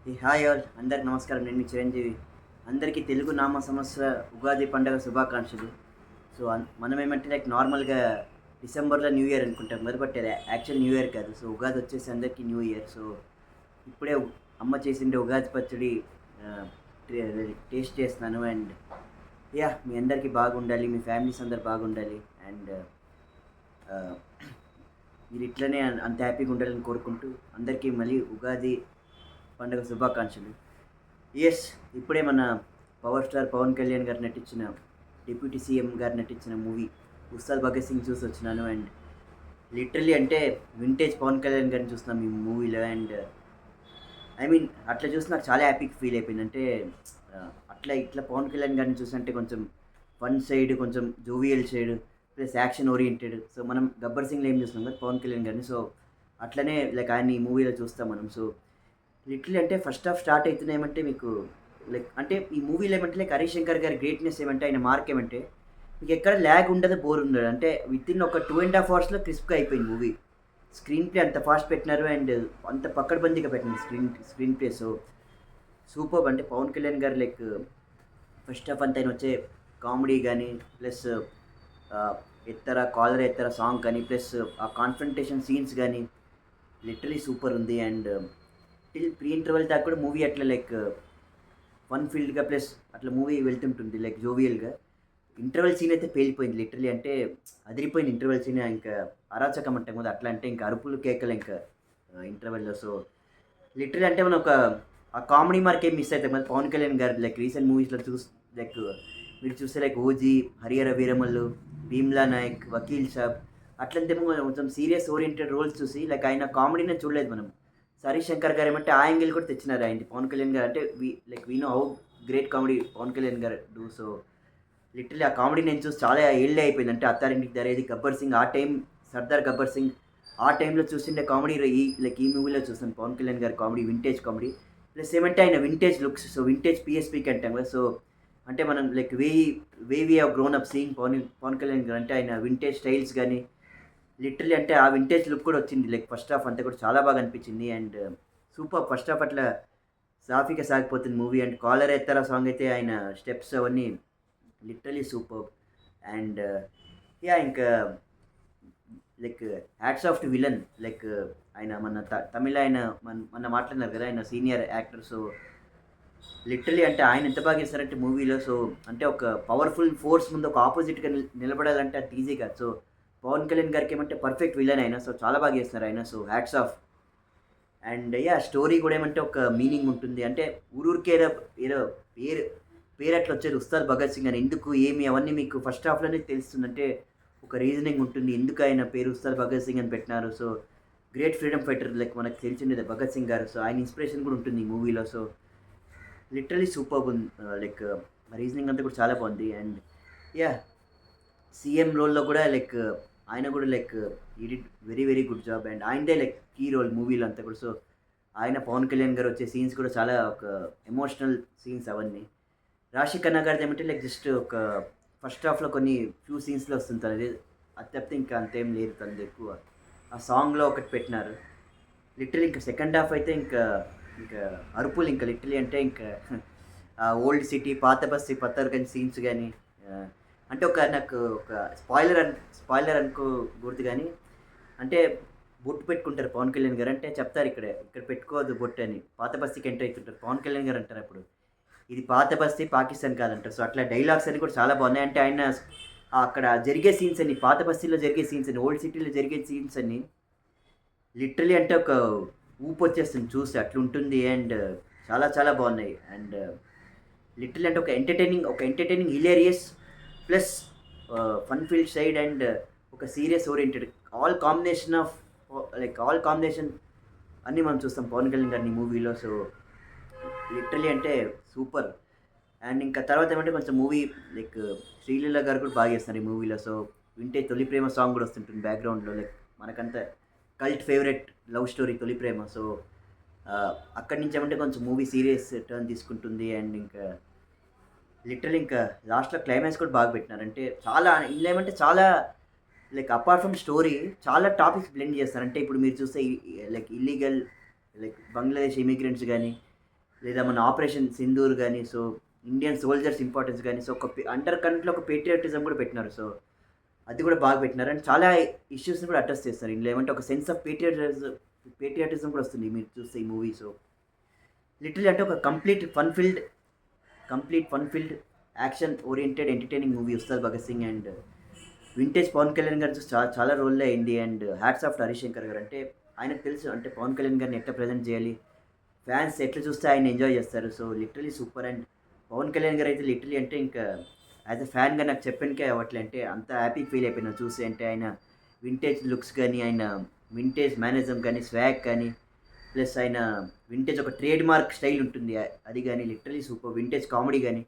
Hi all అందరికి నమస్కారం. నేను మీ చిరంజీవి. అందరికీ తెలుగు నామ సంవత్సర ఉగాది పండుగ శుభాకాంక్షలు. సో మనం ఏమంటే లైక్ నార్మల్గా డిసెంబర్లో న్యూ ఇయర్ అనుకుంటాం కదా, బట్ యాక్చువల్ న్యూ ఇయర్ కాదు. సో ఉగాది వచ్చేసి అందరికీ న్యూ ఇయర్. సో ఇప్పుడే అమ్మ చేసిండే ఉగాది పచ్చడి టేస్ట్ చేస్తున్నాను. అండ్ యా, మీ అందరికీ బాగుండాలి, మీ ఫ్యామిలీస్ అందరు బాగుండాలి. అండ్ మీరు ఇట్లనే అంత హ్యాపీగా ఉండాలని కోరుకుంటూ అందరికీ మళ్ళీ ఉగాది పండుగ శుభాకాంక్షలు. ఎస్, ఇప్పుడే మన పవర్ స్టార్ పవన్ కళ్యాణ్ గారు నటించిన, డిప్యూటీ సీఎం గారు నటించిన మూవీ ఉస్తాద్ భగత్ సింగ్ చూసి వచ్చినాను. అండ్ లిటరలీ అంటే వింటేజ్ పవన్ కళ్యాణ్ గారిని చూస్తున్నాం ఈ మూవీలో. అండ్ ఐ మీన్ అట్లా చూసి నాకు చాలా హ్యాపీగా ఫీల్ అయిపోయింది. అంటే అట్లా ఇట్లా పవన్ కళ్యాణ్ గారిని చూసినట్టే కొంచెం ఫన్ సైడ్, కొంచెం jovial side, plus action oriented. So మనం గబ్బర్ సింగ్లో ఏం చూస్తున్నాం కదా పవన్ కళ్యాణ్ గారిని, సో అట్లనే లైక్ ఆయన ఈ మూవీలో చూస్తాం మనం. సో లిటరలీ అంటే ఫస్ట్ హాఫ్ స్టార్ట్ అవుతున్నాయి ఏమంటే మీకు లైక్ అంటే ఈ మూవీలో ఏమంటే లైక్ హరీష్ శంకర్ గారి గ్రేట్నెస్ ఏమంటే ఆయన మార్క్ ఏమంటే మీకు ఎక్కడ ల్యాగ్ ఉండదు, బోర్ ఉండదు. అంటే విత్ ఇన్ ఒక 2.5 అవర్స్లో క్రిస్ప్గా అయిపోయింది మూవీ. స్క్రీన్ ప్లే అంత ఫాస్ట్ పెట్టినారు అండ్ అంత పక్కడబందీగా పెట్టినారు స్క్రీన్ ప్లే. So super. అంటే పవన్ కళ్యాణ్ గారు లైక్ ఫస్ట్ హాఫ్ అంతా ఆయన వచ్చే కామెడీ కానీ, ప్లస్ ఎత్తర కాలర్ ఎత్తర సాంగ్ కానీ, ప్లస్ ఆ కాన్ఫ్రంటేషన్ సీన్స్ కానీ లిటరలీ సూపర్ ఉంది. అండ్ టిల్ ప్రీ ఇంటర్వెల్ దాకా కూడా మూవీ అట్లా లైక్ ఫన్ ఫీల్డ్గా, ప్లస్ అట్లా మూవీ వెళ్తుంటుంది లైక్ జోవియల్గా. ఇంటర్వెల్ సీన్ అయితే పేలిపోయింది లిటరలీ. అంటే అదిరిపోయింది ఇంటర్వెల్ సీన్. ఇంకా అరాచకం అంటాం కదా అట్లా, అంటే ఇంకా అరుపులు కేకలు ఇంకా ఇంటర్వెల్లో. సో లిటరలీ అంటే మనం ఒక ఆ కామెడీ మార్క్ ఏం మిస్ అవుతాం కదా పవన్ కళ్యాణ్ గారు లైక్ రీసెంట్ మూవీస్లో లైక్ మీరు చూస్తే లైక్ ఓజీ, హరిహర వీరమల్లు, భీమ్లా నాయక్, వకీల్ సాబ్ అట్లంతేమో కొంచెం సీరియస్ ఓరియంటెడ్ రోల్స్ చూసి లైక్ ఆయన కామెడీనే చూడలేదు మనం. హరీష్ శంకర్ గారు ఏమంటే ఆ యాంగిల్ కూడా తెచ్చినారు ఆయన పవన్ కళ్యాణ్ గారు. అంటే we know how great comedy Pawan Kalyan garu do. So literally ఆ కామెడీ నేను చూసి చాలా ఏళ్ళే అయిపోయింది. అంటే అత్తారింటికి దారేది, గబ్బర్ సింగ్ ఆ టైం, సర్దార్ గబ్బర్ సింగ్ ఆ టైంలో చూసిండే కామెడీ ఈ మూవీలో చూస్తాను పవన్ కళ్యాణ్ గారి కామెడీ, వింటేజ్ కామెడీ. ప్లస్ ఏమంటే ఆయన వింటేజ్ లుక్స్, సో వింటేజ్ పిఎస్పీకి అంటాం కదా. సో అంటే మనం like we have grown up seeing Pawan Kalyan garu. అంటే ఆయన వింటేజ్ స్టైల్స్ కానీ లిటరలీ అంటే ఆ వింటేజ్ లుక్ కూడా వచ్చింది. లైక్ ఫస్ట్ హాఫ్ అంతా కూడా చాలా బాగా అనిపించింది. And super. ఫస్ట్ హాఫ్ అట్లా సాఫీగా సాగిపోతుంది మూవీ. అండ్ కాలర్ ఎత్తరా సాంగ్ అయితే ఆయన స్టెప్స్ అవన్నీ లిటరలీ సూపర్. అండ్ యా ఇంకా like hats off to villain. Like ఆయన మన తమిళ ఆయన మన మాట్లాడినారు కదా ఆయన సీనియర్ యాక్టర్. సో లిటరలీ అంటే ఆయన ఎంత బాగా చేస్తారంటే మూవీలో. సో అంటే ఒక పవర్ఫుల్ ఫోర్స్ ముందు ఒక ఆపోజిట్గా నిలబడాలంటే అది ఈజీ కాదు. సో పవన్ కళ్యాణ్ గారికి ఏమంటే పర్ఫెక్ట్ విలన్ అయినా. సో చాలా బాగా చేస్తున్నారు ఆయన. So hats off. And yeah story కూడా ఏమంటే ఒక మీనింగ్ ఉంటుంది. అంటే ఊరూరికే ఏదో ఏదో పేరు పేరు అట్లా వచ్చేది ఉస్తాద్ భగత్ సింగ్ అని. ఎందుకు ఏమి అవన్నీ మీకు ఫస్ట్ హాఫ్లోనే తెలుస్తుంది. అంటే ఒక రీజనింగ్ ఉంటుంది ఎందుకు ఆయన పేరు ఉస్తాద్ భగత్ సింగ్ అని పెట్టినారు. So great freedom fighter like మనకు తెలిసిందే భగత్ సింగ్ గారు. సో ఆయన ఇన్స్పిరేషన్ కూడా ఉంటుంది ఈ మూవీలో. సో లిటరలీ సూపర్ ఉంది. లైక్ రీజనింగ్ అంతా కూడా చాలా బాగుంది. అండ్ యా సీఎం రోల్‌లో కూడా లైక్ ఆయన కూడా like he did very very good job. And ఆయనదే లైక్ కీ రోల్ మూవీలో అంతా కూడా. సో ఆయన పవన్ కళ్యాణ్ గారు వచ్చే సీన్స్ కూడా చాలా ఒక ఎమోషనల్ సీన్స్ అవన్నీ. రాశి ఖన్నా గారిది ఏమంటే లైక్ జస్ట్ ఒక ఫస్ట్ హాఫ్‌లో కొన్ని ఫ్యూ సీన్స్‌లో వస్తుంది తనది. అది తప్పితే ఇంకా అంతేం లేదు తనది ఎక్కువ. ఆ సాంగ్‌లో ఒకటి పెట్టినారు. లిటరల్లీ ఇంకా సెకండ్ హాఫ్ అయితే ఇంకా అరుపులు ఇంకా లిటరల్లీ అంటే ఇంకా ఆ ఓల్డ్ సిటీ, పాత బస్తీ, పత్తర్గంజ్ సీన్స్ గానీ అంటే నాకు ఒక స్పాయిలర్ అనుకోకూడదు గానీ, అంటే బొట్టు పెట్టుకుంటారు పవన్ కళ్యాణ్ గారు. అంటే చెప్తారు ఇక్కడ పెట్టుకోవద్దు బొట్టు అని. పాత బస్తీకి ఎంటర్ అవుతుంటారు. పవన్ కళ్యాణ్ గారు అంటారు అప్పుడు, ఇది పాత బస్తీ పాకిస్తాన్ కాదంటారు. సో అట్లా డైలాగ్స్ అన్ని కూడా చాలా బాగున్నాయి. అంటే ఆయన అక్కడ జరిగే సీన్స్ అన్ని, పాత బస్తీలో జరిగే సీన్స్ అన్ని, ఓల్డ్ సిటీలో జరిగే సీన్స్ అన్ని లిటరలీ అంటే ఒక ఊపొచ్చేస్తుంది చూస్తే అట్లుంటుంది. అండ్ చాలా చాలా బాగున్నాయి. అండ్ లిటరలీ అంటే ఒక entertaining hilarious plus fun field side and ఒక సీరియస్ ఓరియెంటెడ్ ఆల్ కాంబినేషన్ అన్నీ మనం చూస్తాం పవన్ కళ్యాణ్ గారిని మూవీలో. సో లిటరలీ అంటే సూపర్. అండ్ ఇంకా తర్వాత ఏమంటే కొంచెం మూవీ లైక్ శ్రీలీల గారు కూడా బాగా చేస్తున్నారు ఈ మూవీలో. సో వింటే తొలి ప్రేమ సాంగ్ కూడా వస్తుంటుంది బ్యాక్‌గ్రౌండ్‌లో. లైక్ మనకంత కల్ట్ ఫేవరెట్ లవ్ స్టోరీ తొలి ప్రేమ. సో అక్కడి నుంచి ఏమంటే కొంచెం మూవీ సీరియస్ టర్న్ తీసుకుంటుంది. అండ్ ఇంకా లిటరల్లీ ఇంకా లాస్ట్‌లో క్లైమాక్స్ కూడా బాగా పెట్టినారు. అంటే చాలా ఇందులో ఏమంటే చాలా లైక్ అపార్ట్ ఫ్రమ్ స్టోరీ చాలా టాపిక్స్ బ్లెండ్ చేస్తారు. అంటే ఇప్పుడు మీరు చూస్తే like illegal like Bangladesh immigrants గానీ, లేదా మన ఆపరేషన్ సింధూర్ కానీ, సో ఇండియన్ సోల్జర్స్ ఇంపార్టెన్స్ కానీ, సో ఒక అండర్ కరెంట్‌లో ఒక పేట్రియాటిజం కూడా పెట్టినారు. సో అది కూడా బాగా పెట్టినారు. అండ్ చాలా ఇష్యూస్‌ని కూడా అడ్రెస్ చేస్తారు. ఇందులో ఏమంటే ఒక సెన్స్ ఆఫ్ పేట్రియాటిజం కూడా వస్తుంది మీరు చూస్తే ఈ మూవీ. సో లిటరల్లీ అంటే ఒక complete fun filled action oriented entertaining movie 'Ustaad Bhagat Singh' and vintage Pawan Kalyan garu చూసి చాలా రోజులే అయింది. And hats off to Harish Shankar garu. అంటే ఆయనకు తెలుసు అంటే పవన్ కళ్యాణ్ గారిని ఎట్లా ప్రెజెంట్ చేయాలి, ఫ్యాన్స్ ఎట్లా చూస్తే ఆయన ఎంజాయ్ చేస్తారు. So literally super. And Pawan Kalyan garu అయితే లిటరలీ అంటే ఇంకా యాజ్ ఎ ఫ్యాన్గా నాకు చెప్పడానికే అవ్వట్లే. అంటే అంత హ్యాపీ ఫీల్ అయిపోయినా చూసి. అంటే ఆయన వింటేజ్ లుక్స్ కానీ, ఆయన వింటేజ్ మేనరిజం కానీ, స్వాగ్ కానీ, ప్లస్ ఆయన వింటేజ్ ఒక ట్రేడ్ మార్క్ స్టైల్ ఉంటుంది అది కానీ లిటరలీ సూపర్. వింటేజ్ కామెడీ కానీ,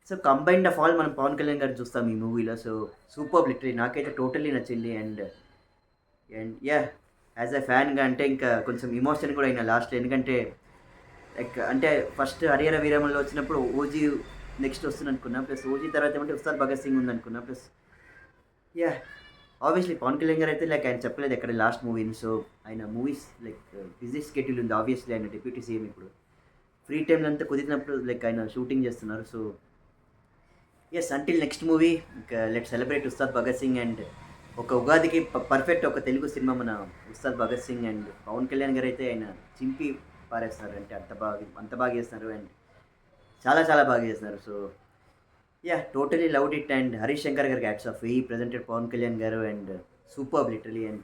సో కంబైన్డ్ ఆఫ్ ఆల్ మనం పవన్ కళ్యాణ్ గారిని చూస్తాం ఈ మూవీలో. సో సూపర్ లిటరలీ నాకైతే టోటల్లీ నచ్చింది. And and ya as a ఫ్యాన్గా అంటే ఇంకా కొంచెం ఎమోషన్ కూడా అయినా లాస్ట్లో. ఎందుకంటే లైక్ అంటే ఫస్ట్ హరిహర వీరమల్లో వచ్చినప్పుడు ఓజీ నెక్స్ట్ వస్తుంది అనుకున్నా. ప్లస్ ఓజీ తర్వాత ఏమంటే ఉస్తాద్ భగత్ సింగ్ ఉంది అనుకున్నా. Plus yeah obviously Pawan Kalyan garu అయితే లైక్ ఆయన చెప్పలేదు ఎక్కడ లాస్ట్ మూవీని. సో ఆయన మూవీస్ లైక్ బిజీ స్కెడ్యూల్ ఉంది ఆబ్వియస్లీ. ఆయన డిప్యూటీ సీఎం ఇప్పుడు ఫ్రీ టైంలో అంతా కుదిరినప్పుడు లైక్ ఆయన షూటింగ్ చేస్తున్నారు. So yes until next movie ఇంకా let celebrate Ustaad Bhagat Singh. And ఒక ఉగాదికి పర్ఫెక్ట్ ఒక తెలుగు సినిమా మన ఉస్తాద్ భగత్ సింగ్. అండ్ పవన్ కళ్యాణ్ గారు అయితే ఆయన చింపి పారేస్తున్నారు. అంటే అంత బాగా చేస్తున్నారు. అండ్ చాలా బాగా చేస్తున్నారు. So yeah totally loved it. And Harish Shankar గారికి హ్యాట్స్ ఆఫ్, ఈ presented Pawan Kalyan garu. And super literally. And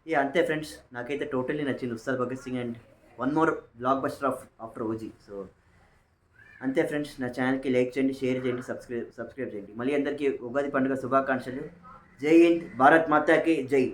yeah అంతే ఫ్రెండ్స్, నాకైతే టోటలీ నచ్చింది Ustaad Bhagat Singh. And one more blockbuster after OG. So అంతే ఫ్రెండ్స్, నా ఛానల్కి లైక్ చేయండి, షేర్ చేయండి, సబ్స్క్రైబ్ చేయండి. మళ్ళీ అందరికీ ఉగాది పండుగ శుభాకాంక్షలు. జై హింద్, భారత్ మాతాకి జై.